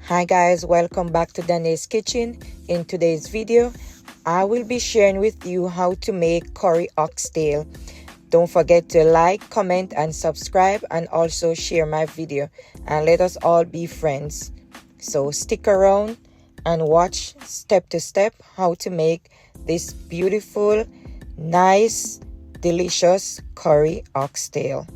Hi guys, welcome back to Dawnae's Kitchen. In today's video, I will be sharing with you how to make curry oxtail. Don't forget to like, comment and subscribe, and also share my video, and let us all be friends. So stick around and watch step to step how to make this beautiful, nice, delicious curry oxtail.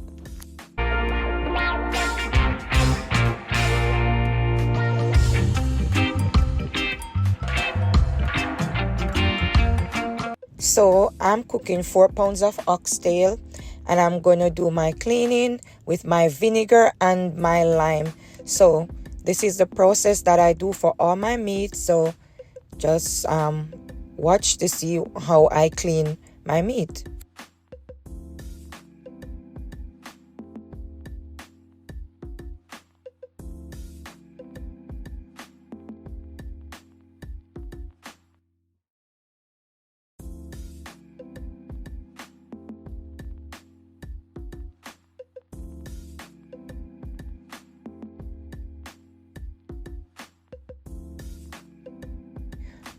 So I'm cooking 4 pounds of oxtail, and I'm gonna do my cleaning with my vinegar and my lime. So this is the process that I do for all my meat. So just watch to see how I clean my meat.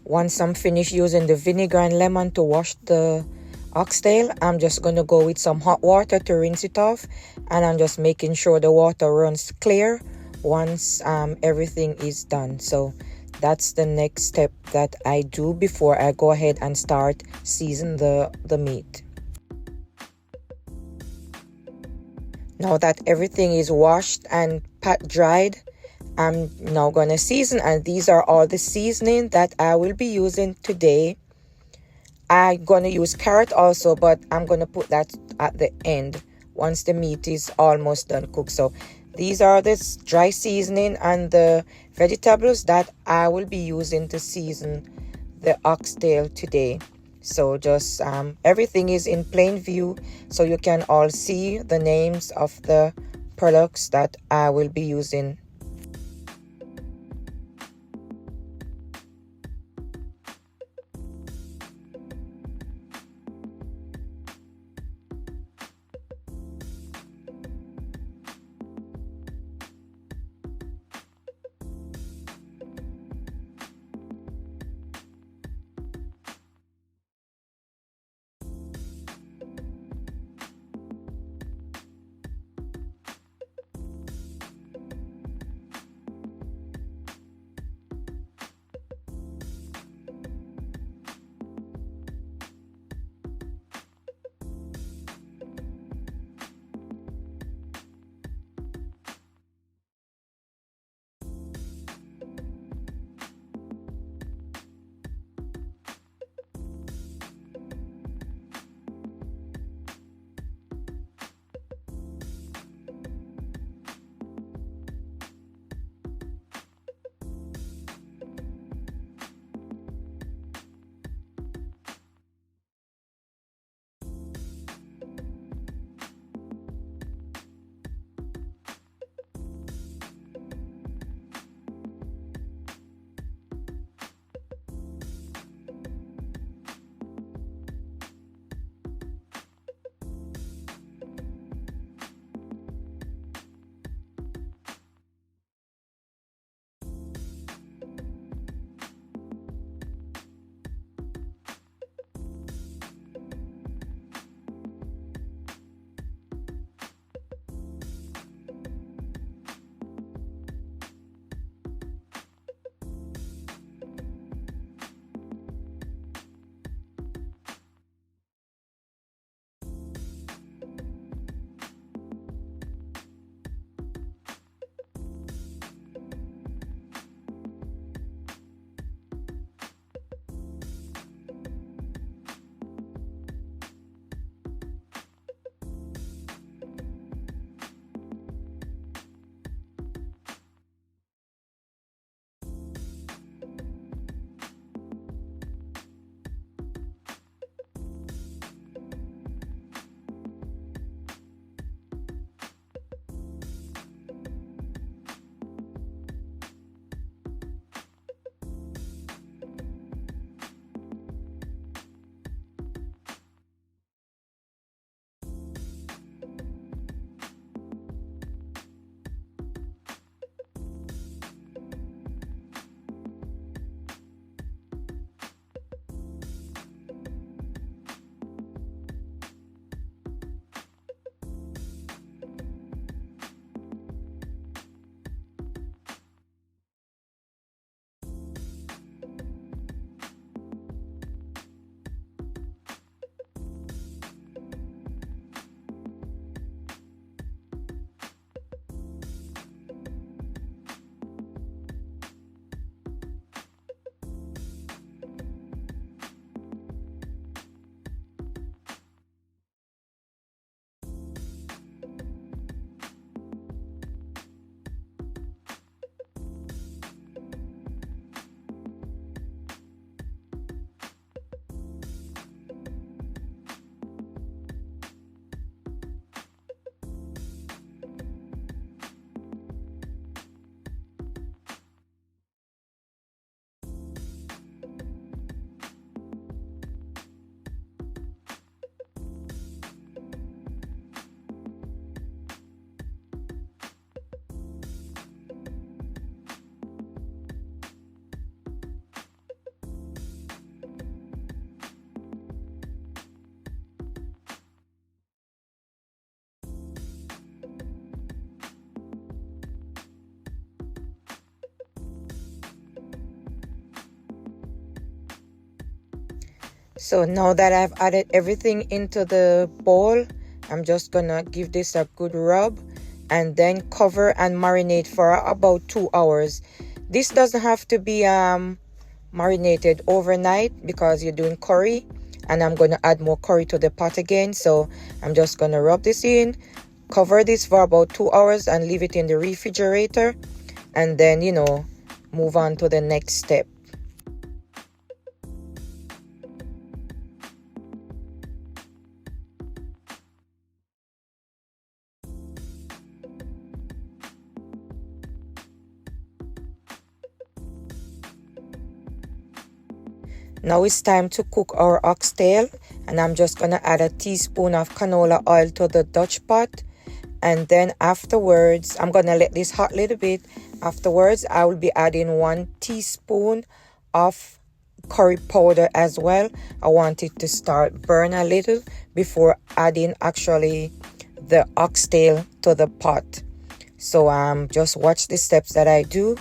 Once I'm finished using the vinegar and lemon to wash the oxtail, I'm just going to go with some hot water to rinse it off, and I'm just making sure the water runs clear once everything is done. So that's the next step that I do before I go ahead and start season the meat. Now that everything is washed and pat dried, I'm now gonna season, and these are all the seasoning that I will be using today. I'm gonna use carrot also, but I'm gonna put that at the end once the meat is almost done cooked. So these are the dry seasoning and the vegetables that I will be using to season the oxtail today. So just everything is in plain view, so you can all see the names of the products that I will be using. So now that I've added everything into the bowl, I'm just gonna give this a good rub and then cover and marinate for about 2 hours. This doesn't have to be marinated overnight because you're doing curry, and I'm gonna add more curry to the pot again. So I'm just gonna rub this in, cover this for about 2 hours and leave it in the refrigerator, and then move on to the next step. Now it's time to cook our oxtail, and I'm just gonna add a teaspoon of canola oil to the Dutch pot, and then afterwards I'm gonna let this hot a little bit. Afterwards I will be adding 1 teaspoon of curry powder as well. I want it to start burn a little before adding actually the oxtail to the pot. So just watch the steps that I do.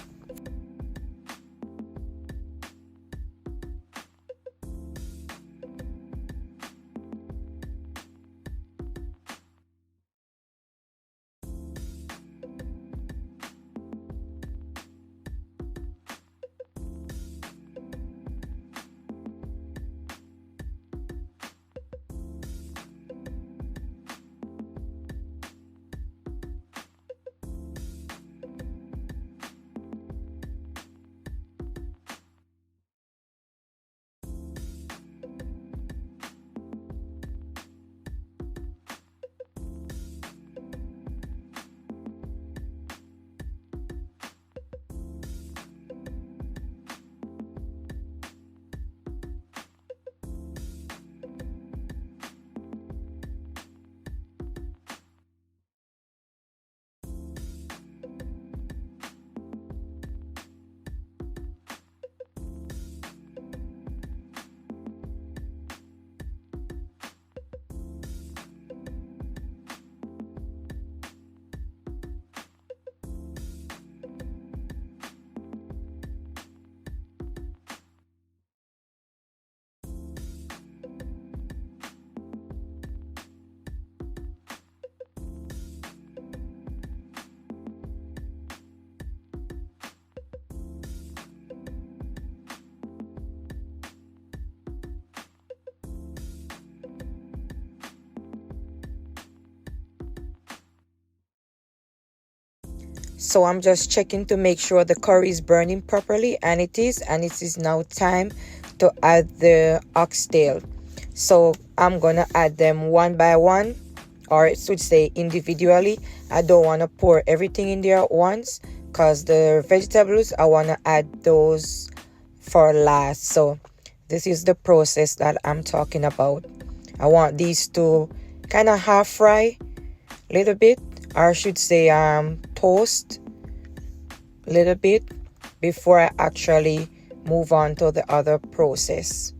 So I'm just checking to make sure the curry is burning properly, and it is, and it is now time to add the oxtail. So I'm gonna add them one by one, or it should say individually. I don't want to pour everything in there at once because the vegetables I want to add those for last. So this is the process that I'm talking about. I want these to kind of half fry a little bit, or I should say toast a little bit before I actually move on to the other process.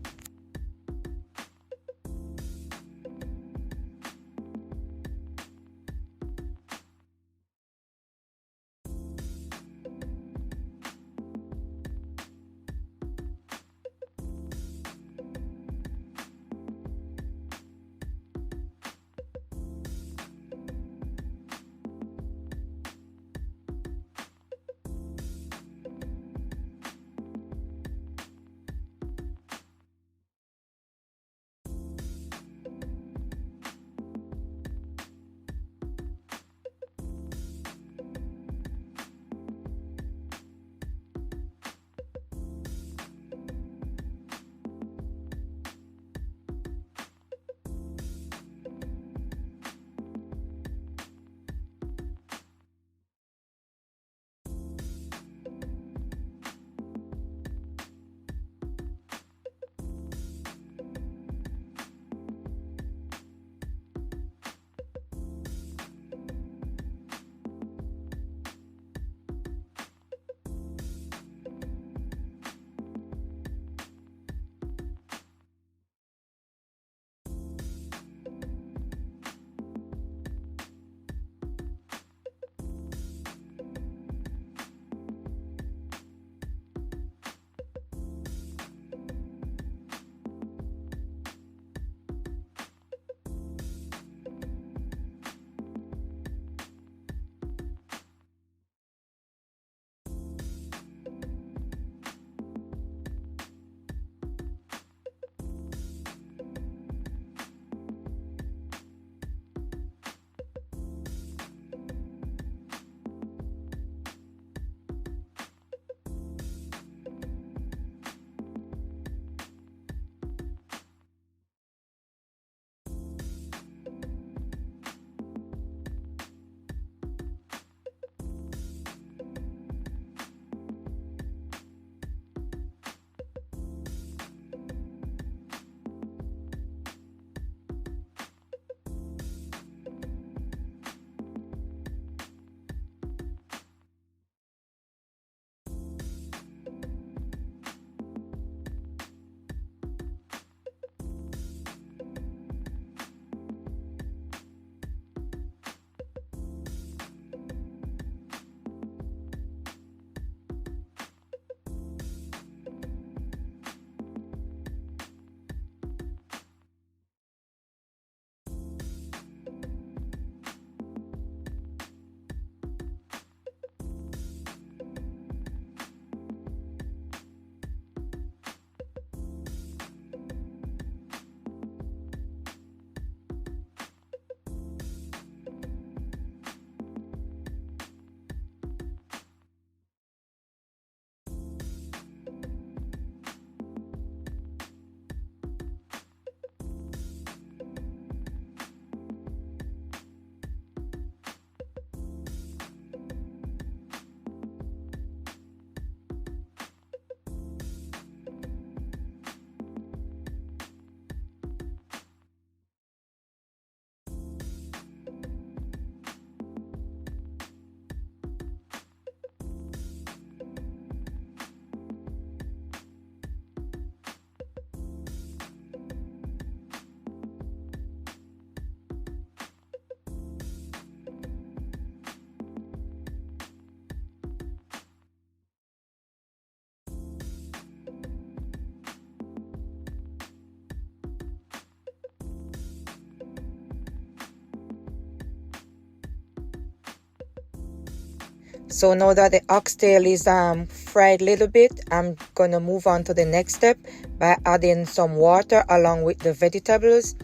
So now that the oxtail is fried a little bit, I'm gonna move on to the next step by adding some water along with the vegetables.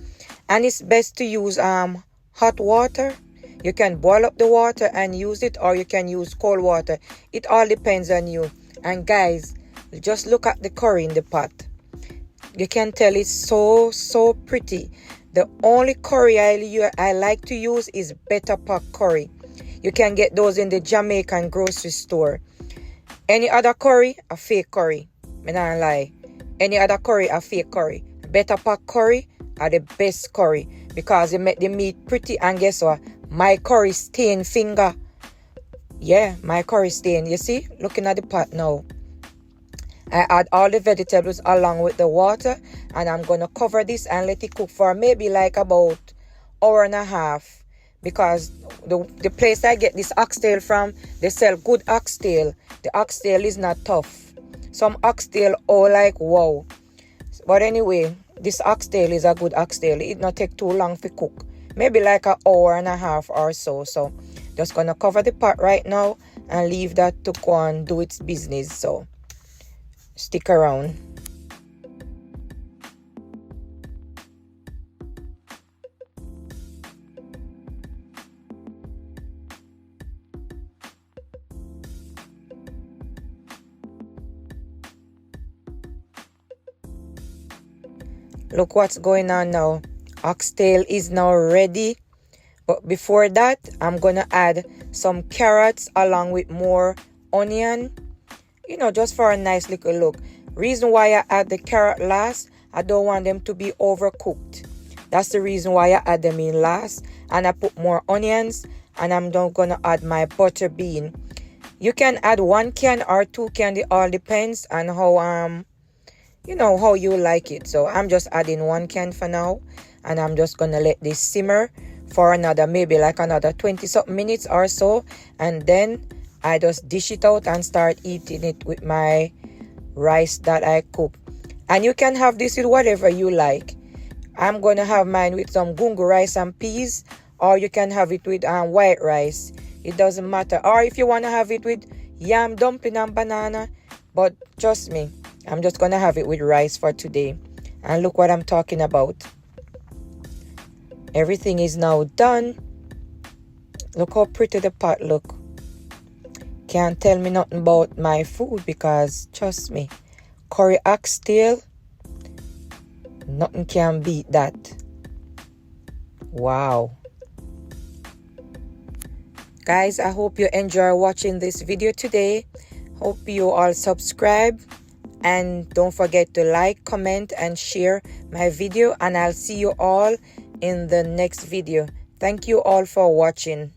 And it's best to use hot water. You can boil up the water and use it, or you can use cold water. It all depends on you. And guys, just look at the curry in the pot. You can tell it's so pretty. The only curry I like to use is Better Pot curry. You can get those in the Jamaican grocery store. Any other curry, a fake curry. Me not lie. Any other curry, a fake curry. Better Pot curry are the best curry because they make the meat pretty. And guess what? My curry stain finger. Yeah, my curry stain. You see? Looking at the pot now. I add all the vegetables along with the water, and I'm going to cover this and let it cook for maybe like about hour and a half, because the place I get this oxtail from, they sell good oxtail. The oxtail is not tough. Some oxtail, oh, like wow. But anyway, this oxtail is a good oxtail. It not take too long to cook. Maybe like an hour and a half or so. So just going to cover the pot right now and leave that to go and do its business. So stick around. Look what's going on now. Oxtail is now ready. But before that, I'm going to add some carrots along with more onion. You know, just for a nice little look. Reason why I add the carrot last, I don't want them to be overcooked. That's the reason why I add them in last. And I put more onions. And I'm not going to add my butter bean. You can add 1 can or 2 can. It all depends on how, you know, how you like it. So I'm just adding 1 can for now. And I'm just going to let this simmer for maybe like another 20-something minutes or so. And then I just dish it out and start eating it with my rice that I cook. And you can have this with whatever you like. I'm going to have mine with some gungo rice and peas. Or you can have it with white rice. It doesn't matter. Or if you want to have it with yam, dumpling and banana. But trust me, I'm just going to have it with rice for today. And look what I'm talking about. Everything is now done. Look how pretty the pot look. Can't tell me nothing about my food because, trust me, curry oxtail, nothing can beat that. Wow. Guys, I hope you enjoy watching this video today. Hope you all subscribe. And don't forget to like, comment, and share my video. And I'll see you all in the next video. Thank you all for watching.